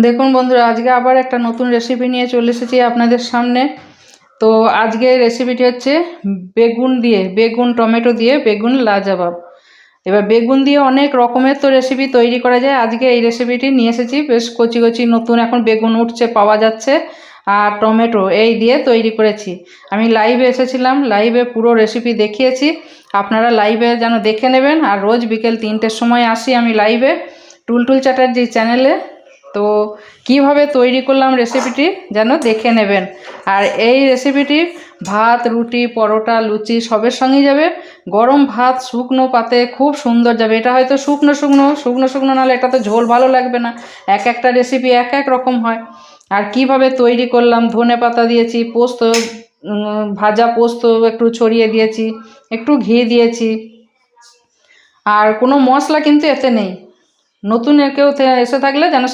দেখুন বন্ধুরা, আজকে আবার একটা নতুন রেসিপি নিয়ে চলে এসেছি আপনাদের সামনে। তো আজকে রেসিপিটি হচ্ছে বেগুন টমেটো দিয়ে বেগুন লাজবাব। এবার বেগুন দিয়ে অনেক রকমের তো রেসিপি তৈরি করা যায়, আজকে এই রেসিপিটি নিয়ে এসেছি। বেশ কচি কচি নতুন এখন বেগুন উঠছে, পাওয়া যাচ্ছে, আর টমেটো এই দিয়ে তৈরি করেছি। আমি লাইভে এসেছিলাম, লাইভে পুরো রেসিপি দেখিয়েছি। আপনারা লাইভে যেন দেখে নেবেন। আর রোজ বিকেল 3টের সময় আসি আমি লাইভে টুলটুল চ্যাটার্জি চ্যানেলে। তো কিভাবে তৈরি করলাম রেসিপিটি যেন দেখে নেবেন। আর এই রেসিপিটি ভাত, রুটি, পরোটা, লুচি সবের সঙ্গেই যাবে। গরম ভাত শুকনো পাতে খুব সুন্দর যাবে। এটা হয়তো শুকনো শুকনো নাহলে এটা তো ঝোল ভালো লাগবে না। এক একটা রেসিপি এক এক রকম হয়। আর কিভাবে তৈরি করলাম, ধনে পাতা দিয়েছি, পোস্ত, ভাজা পোস্ত একটু ছড়িয়ে দিয়েছি, একটু ঘি দিয়েছি। আর কোনো মশলা কিন্তু এতে নেই। নতুন কেউ এসে থাকলে যেন